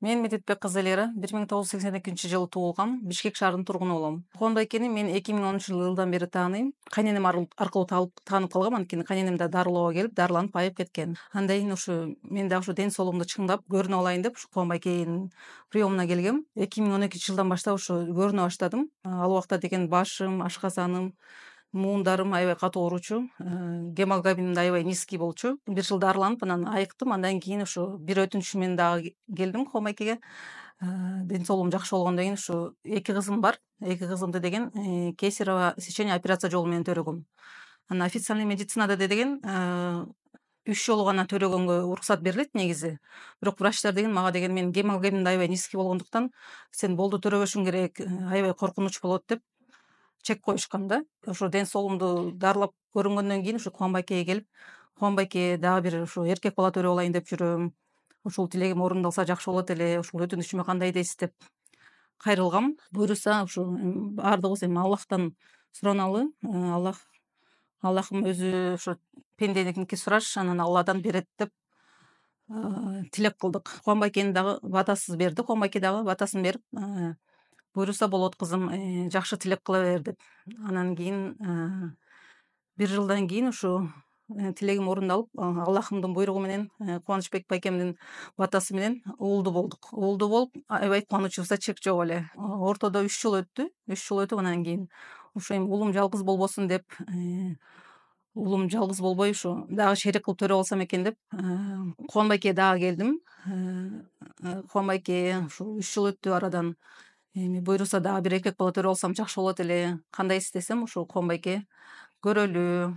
Мен Медетбек Кызылера 1982 жылы туулгам, Бишкек шаарынын тургуну болом. Куанбайкени мен 2010-жылдан бери тааныйм. Кайненем аркылуу таанып калгам, анткени кайненем да дарылоого келип, дарыланып айыгып кеткен. Андан кийин ушу мен дагы ушу ден соолугумду чыңдап көрүнө алайын деп ушу Куанбайкенин приемуна келгем. 2012-жылдан баштап ушу көрүнө баштадым. Ал убакта деген башым, ашказаным, муундарым аябай катуу ооручу, гемоглобиним да аябай низкий болчу. Бир жыл дарыланып анан айыктым. Андан кийин ушу бир өтүнүч менен дагы келдим Куанбайкеге. Ден соолугум жакшы болгондон кийин ушу 2 кызым бар. 2 кызымды деген кесарево сечение операция жолу менен төрөгөм. Анан официальный медицинада деген 3 жолу гана төрөгөнгө уруксат берилет негизи. Бирок врачтар деген мага деген менин гемоглобиним аябай низкий болгондуктан сен болду төрөбөшүң керек, аябай коркунуч болот деп чек коюшкан да. Ошо ден соолугумду дарылап көрүнгөндөн кийин ушу Куанбайкеге келип, Куанбайке дагы бир ушу эркек бала төрөп алайын деп жүрөм. Ушул тилегим орундалса жакшы болот эле, ушул өтүнүчүмө кандай дейсиз деп кайрылгам. Буюрса ушу баардыгыбыз эми Аллахтан сураналы. Аллахым өзү ошо пенденики сураш, анан Алладан берет деп тилек кылдык. Куанбайкени дагы батасыз берди. Куанбайке дагы батасын берип, буюрса болот кызым, жакшы тилек кыла бер деп. Анан кийин бир жылдан кийин ушу тилегим орундалып, Аллахымдын буйругу менен, Кубанычбек байкемдин батасы менен уулду болдук. Уулду болуп, аябай кубанычыбызда чек жок эле. Ортодо 3 жыл өттү. 3 жыл өтүп анан кийин ушу эми уулум жалгыз болбосун деп, уулум жалгыз болбой ушу дагы шерик кылып төрөп алсам экен деп, Кубанбайкеге дагы келдим. Кубанбайке ушу 3 жыл өттү арадан. Эми буюрса дагы бир эркек бала төрөп алсам жакшы болот эле. Кандайсыз десем, ушул Кубанбайке көрөлү.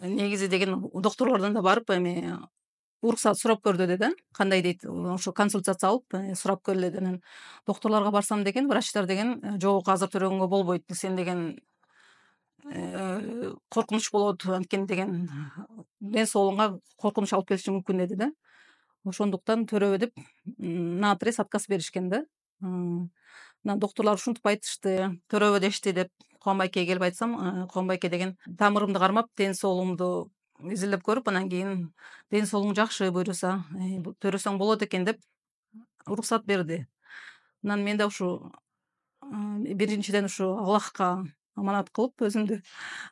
Негизи деген докторлордон да барып эми уруксат сурап көр деди да. Кандай дейт, ошо консультация алып, сурап көргүлө деди. Анан докторлорго барсам деген, врачтар деген жок, азыр төрөгөнгө болбойт. Сен деген коркунуч болот, анткени деген ден соолугуңа коркунуч алып келиши мүмкүн деди да. Ошондуктан төрөбө деп наотрез отказ беришкен да. Анан докторлор ушинтип айтышты, төрөбө дешти деп Кубанбайкеге келип айтсам, Кубанбайке деген тамырымды кармап, ден соолугумду изилдеп көрүп, анан кийин ден соолугуң жакшы, буюрса төрөсөң болот экен деп уруксат берди. Анан мен да ушу биринчиден ушу Аллахка аманат кылып өзүмдү,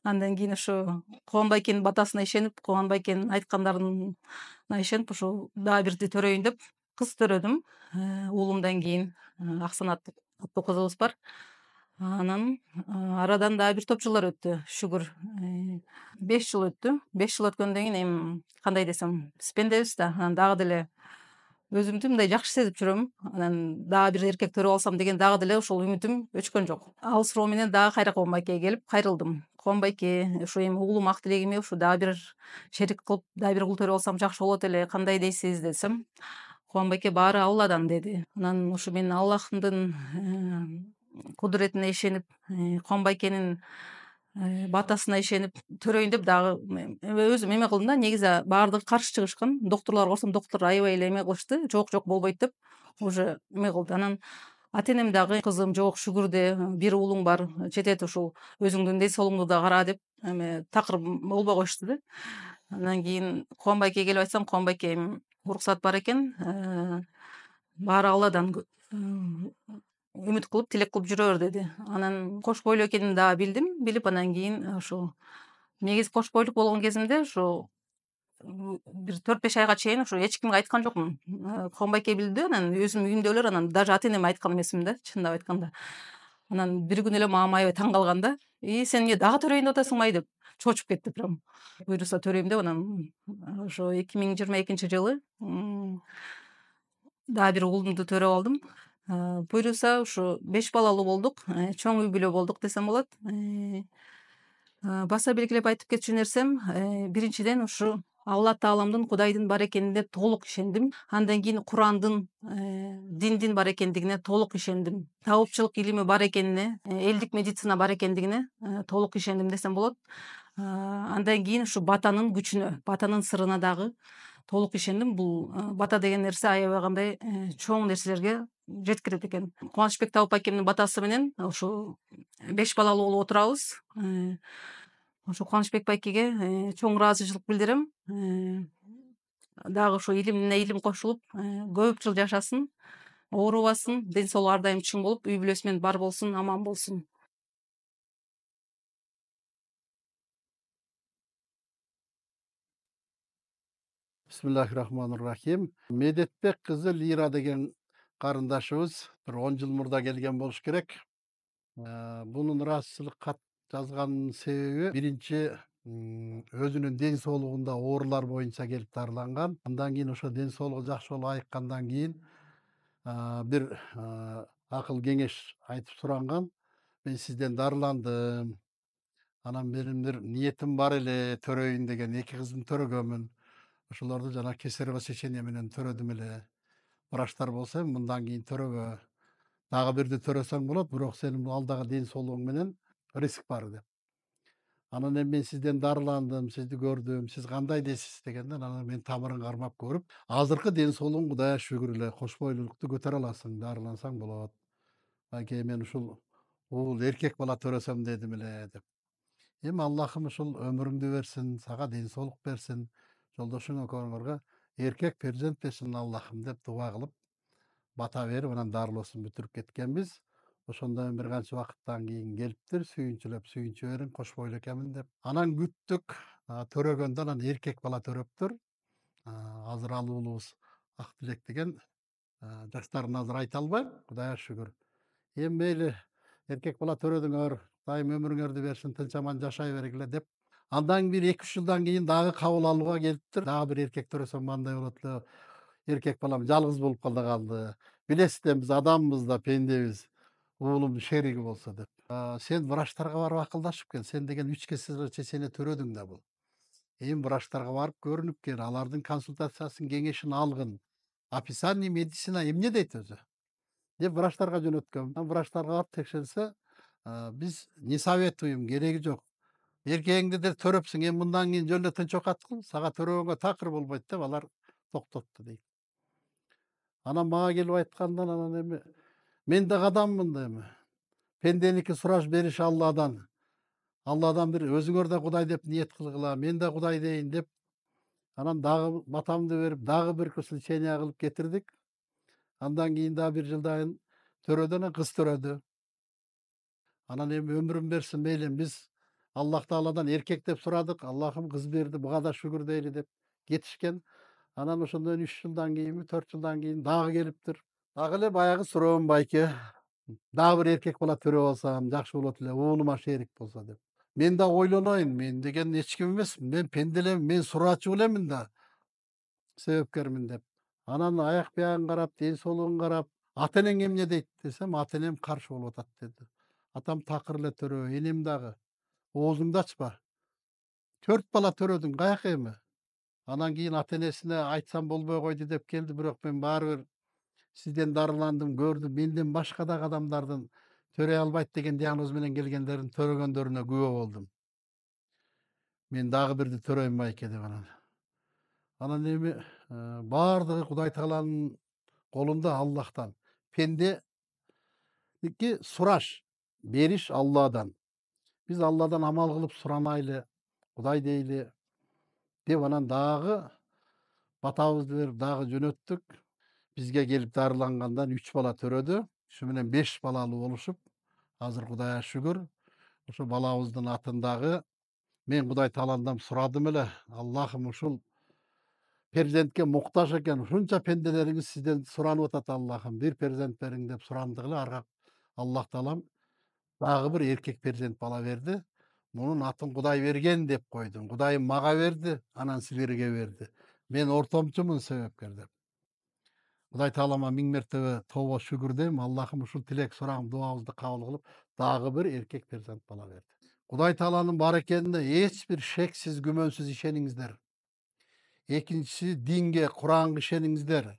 андан кийин ушу Кубанбайкенин батасына ишенип, Кубанбайкенин айткандарына ишенип, ушул дагы бирди төрөйүн деп кыз төрөдүм. Уулумдан кийин Аксанат аттуу кызыбыз бар. Анан арадан дагы бир топ жылдар өттү, шүгүр. 5 жыл өттү. 5 жыл өткөндөн кийин эми кандай десем, биз пендебиз да. Анан дагы деле өзүмдү мындай жакшы сезип жүрөм. Анан дагы бир эркек төрөп алсам деген дагы деле ошол үмүтүм өчкөн жок. Ал суроо менен дагы кайра Кубанбайкеге келип кайрылдым. Кубанбайке, ушу эми уулум ак тилегиме ушу дагы бир шерик кылып, дагы бир уул төрөп алсам жакшы болот эле. Кандай дейсиз десем, Кубанбайке баары Алладан деди. Анан ушу мен Аллахымдын кудуретине ишенип, Кубанбайкенин батасына ишенип төрөйүн деп дагы өзүм эме кылдым да. Негизи баардыгы каршы чыгышкан. Докторлорго барсам, доктур аябай эле эме кылышты. Жок, болбойт деп уже эме кылды. Анан ата энем дагы кызым жок, шүгүр де, бир уулуң бар, жетет, ушул өзүңдүн ден соолугуңду да кара деп эме такыр болбой коюшту да. Андан кийин Кубанбайкеге келип айтсам, Кубанбайке эми уруксат бар экен, баары Алладан үмүт кылып, тилек кылып жүрө бер деди. Анан кош бойлуу экенимди дагы билдим. Билип анан кийин ушул негизи кош бойлук болгон кезимде ушу бир 4-5 айга чейин ушу эч кимге айткан жокмун. Кубанбайке билди, анан өзүм үйүмдө эле, анан даже ата энеме айткан эмесмин да, чындап айтканда. Анан бир күнү эле мамам аябай таң калган да. Сен эмне дагы төрөйүн деп атасың май деп чоочуп кетти прям. Буюрса төрөйм деп анан ошо 2022-жылы дагы бир уулумду төрөп алдым. Буюрса ушу 5 балалуу болдук, чоң үй бүлө болдук десем болот. Баса белгилеп айтып кетчү нерсем, биринчиден ушу Алла Тааламдын, Кудайдын бар экенине толук ишендим. Андан кийин Курандын, диндин бар экендигине толук ишендим. Табыпчылык илими бар экенине, элдик медицина бар экендигине толук ишендим десем болот. Андан кийин ушу батанын күчүнө, батанын сырына дагы толук ишендим. Бул бата деген нерсе аябай кандай чоң нерселерге жеткирет экен. Кубанычбек Табып байкемдин батасы менен ушу 5 балалуу болуп отурабыз. Ошо Кубанычбек байкеге чоң ыраазычылык билдирем. дагы ошо илимине илим кошулуп, көп жыл жашасын, оорубасын, ден соолугу ар дайым чың болуп, үй бүлөсү менен бар болсун, аман болсун. Бисмиллахиррахманиррахим. Медетбек кызы Лира деген карындашыбыз бир 10 жыл мурда келген болуш керек. Бунун ырастчылык кат жазганынын себеби биринчи өзүнүн ден соолугунда оорулар боюнча келип дарыланган. Андан кийин ошо ден соолугу жакшы болуп айыккандан кийин бир акыл кеңеш айтып суранган. Мен сизден дарыландым. Анан менин бир ниетим бар эле, төрөйүн деген 2 кызымды төрөгөнмүн. Ошолорду жана кесарево сечение менен төрөдүм эле. Врачтар болсо мындан кийин төрөгө. Дагы бирди төрөсөң болот, бирок сенин алдагы ден соолугуң менен риск бар деп. Анан эми мен сизден дарыландым, сизди көрдүм, сиз кандай дейсиз дегенден анан мен тамырын кармап көрүп, азыркы ден соолугуң Кудайга шүгүр эле, кош бойлуулукту көтөрө аласың, дарылансаң болот. Анан мен ушул уул эркек бала төрөсөм дедим эле деп. Эми Аллахым ушул өмүрүңдү берсин, сага ден соолук берсин, жолдошуң экөөңөргө эркек перзент берсин Аллахым деп дуба кылып, бата берип анан дарылоосун бүтүрүп кеткенбиз. Ошондон бир канча убакыттан кийин келиптир, сүйүнчүлөп, сүйүнчү бериң, кош бойлуу экенмин деп. Анан күттүк, төрөгөндө анан эркек бала төрөптүр. Азыр ал уулубуз Актилек деген, жаштарын азыр айта албайм, Кудайга шүгүр. Эми мейли эркек бала төрөдүңөр, Кудайым өмүрүңөрдү берсин, тынч аман жашай бергиле деп. Андан бир 2-3 жылдан кийин дагы кабыл алууга келиптир. Дагы бир эркек төрөсөм кандай болот эле? Эркек балам жалгыз болуп калды. Билесиз биз адамбыз да, пендебиз. Уулумдун шериги болсо деп. Сен врачтарга барып акылдашып кел. Сен деген 3 сечение төрөдүң да бул. Эми врачтарга барып көрүнүп кел, алардын консультациясын, кеңешин алгын. Описание медицина эмне дейт өзү? Деп врачтарга жөнөткөм. Врачтарга барып текшерсе, биз не советуем, кереги жок. Эркегиңди да төрөпсүң, эми мындан кийин жөн эле тынч окаткыл, сага төрөгөнгө такыр болбойт деп алар токтотту дейт. Анан мага келип айткандан анан эми мен дагы адаммын да эми. Пенденики сураш бериш Алладан. Алладан бир өзүңөр да Кудай деп ниет кылгыла, мен да Кудай дейин деп анан дагы батамды берип, дагы бир лечение кылып кетирдик. Андан кийин дагы бир жылдан төрөдү, анан кыз төрөдү. Анан эми өмүрүн берсин мейли биз Аллах Тааладан эркек деп сурадык, Аллахым кыз берди, буга да шүгүр дейли деп кетишкен. Анан ошондон 3 жылдан кийинби, 4 жылдан кийин дагы келиптир. Дагы эле баягы суроом байке. Дагы бир эркек бала төрөп алсам жакшы болот эле, уулума шерик болсо деп. Мен да ойлоноюн, мен деген эч ким эмесмин, мен пенде элемин, мен сураачу элемин да, себепкермин деп. Анан аяк биягын карап, ден соолугун карап, ата энең эмне дейт десем, ата энем каршы болуп атат деди. Атам такыр эле төрөө, энем дагы. Оозуңду ачпа. 4 бала төрөдүң, каяка эми? Анан кийин ата энесине айтсам болбой койду деп келди, бирок мен баары бир сизден дарыландым, көрдүм, менден башка дагы адамдардын төрөй албайт деген диагноз менен келгендердин төрөгөндөрүнө күбө болдум. Мен дагы бирди төрөйм байке деп анан. Анан эми баардыгы Кудай Тааланын колунда, Аллахтан. Пенденики сураш, бериш Алладан. Биз Алладан амал кылып суранайлы, Кудай дейли деп анан дагы батабызды берип дагы жөнөттүк. Бизге келип дарылангандан 3 бала төрөдү. Ушу менен 5 балалуу болушуп, азыр Кудайга шүгүр. Ошо балабыздын атын дагы мен Кудай Тааландан сурадым эле. Аллахым ушул перзентке муктаж экен. Ушунча пенделериңиз сизден суранып атат Аллахым. Бир перзент бериң деп сурандык эле. Арга Аллах Таалам дагы бир эркек перзент бала берди. Мунун атын Кудай берген деп койдум. Кудайым мага берди, анан силерге берди. Мен ортомчумун, себепкер деп. Кудай Таалама миң мертебе тобо шүгүр дейм. Аллахым ушул тилек сурагым, дуабызды кабыл кылып, дагы бир эркек перзент бала берди. Кудай Тааланын бар экенине эч бир шексиз, күмөнсүз ишениңиздер. Экинчиси динге, Куранга ишениңиздер.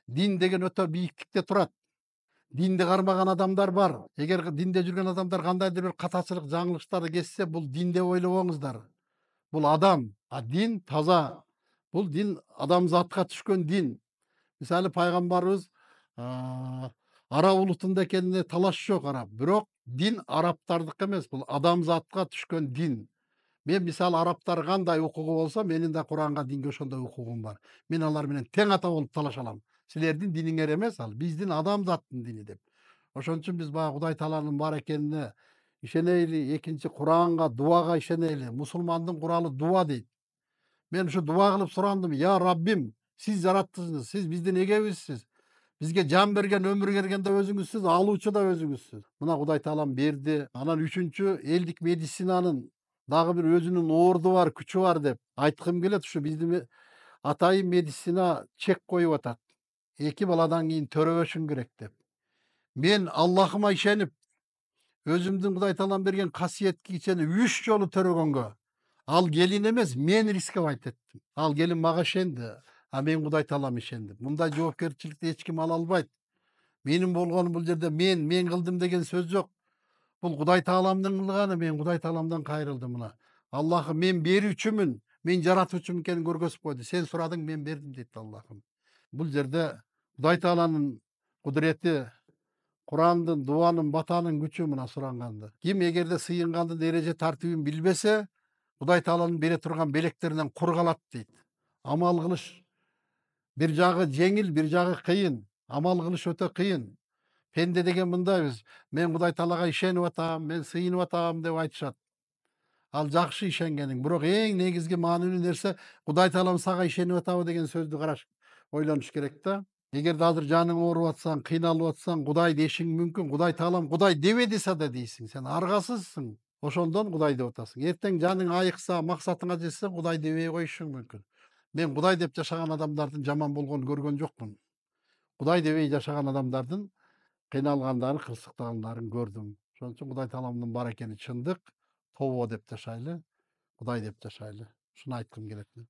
Дин деген өтө бийиктикте турат. Динди кармаган адамдар бар. Эгер динде жүргөн адамдар кандайдыр бир катачылык, жаңылыштарды кессе, бул дин деп ойлобоңуздар. Бул адам, дин таза. Бул дин адамзатка түшкөн дин. Мисалы пайгамбарыбыз араб улутунда экенине талаш жок араб. Бирок дин арабтардыкы эмес, бул адамзатка түшкөн дин. Мен мисалы арабтар кандай укугу болсо, менин да Куранга, динге ошондой укугум бар. Мен алар менен тең ата болуп талаша алам. Силердин диниңер эмес ал, биздин адамзаттын дини деп. Ошон үчүн биз баягы Кудай Тааланын бар экенине ишенейли, экинчи Куранга, дуага ишенейли. Мусулмандын куралы дуа дейт. Мен ушу дуа кылып сурандым: "Я Раббим, сиз жараттыңыз, сиз биздин эгебизсиз. Бизге жан берген, өмүр берген да өзүңүзсүз, алуучу да өзүңүзсүз. Мына Кудай Таалам берди. Анан үчүнчү, элдик медицинанын дагы бир өзүнүн орду бар, күчү бар" деп айткым келет. Ушу биздин атайын медицина чек коюп атат. 2 баладан кийин төрөбөшүң керек деп. Мен Аллахыма ишенип, өзүмдүн Кудай Таалам берген касиетке ишенип 3 жолу төрөгөнгө, ал келин эмес, мен рисковать эттим. Ал келин мага ишенди, а мен Кудай Таалам ишендим. Мындай жоопкерчиликти эч ким ала албайт. Менин болгонум бул жерде мен кылдым деген сөз жок. Бул Кудай Тааламдын кылганы, мен Кудай Тааламдан кайрылдым мына. Аллахым, мен берүүчүмүн, мен жаратуучумун экенин көргөзүп койду. Сен сурадың, мен бердим дейт Аллахым. Бул жерде Кудай Тааланын кудурети, Курандын, дуанын, батанын күчү мына суранганды. Ким эгерде сыйынгандын эреже тартибин билбесе, Кудай Тааланын бере турган белектеринен кур калат дейт. Амал кылыш бир жагы жеңил, бир жагы кыйын. Амал кылыш өтө кыйын. Пенде деген мындайбыз. Мен Кудай Таалага ишенип атам, мен сыйынып атам деп айтышат. Ал жакшы ишенгениң, бирок эң негизги маанилүү нерсе Кудай Таалам сага ишенип атабы деген сөздү караш, ойлонуш керек да. Эгерде азыр жаның ооруп атсаң, кыйналып атсаң, Кудай дешиң мүмкүн. Кудай Таалам Кудай дебе десе да дейсиң. Сен аргасызсың. Ошондон Кудай деп атасың. Эртең жаның айыкса, максатыңа жетсе, Кудай дебей коюшуң мүмкүн. Мен Кудай деп жашаган адамдардын жаман болгонун көргөн жокмун. Кудай дебей жашаган адамдардын кыйналгандарын, кырсыктагандарын көрдүм. Ошон үчүн Кудай Тааламдын бар экени чындык. Тобо деп жашайлы, Кудай деп жашайлы. Ушуну айткым келет мен.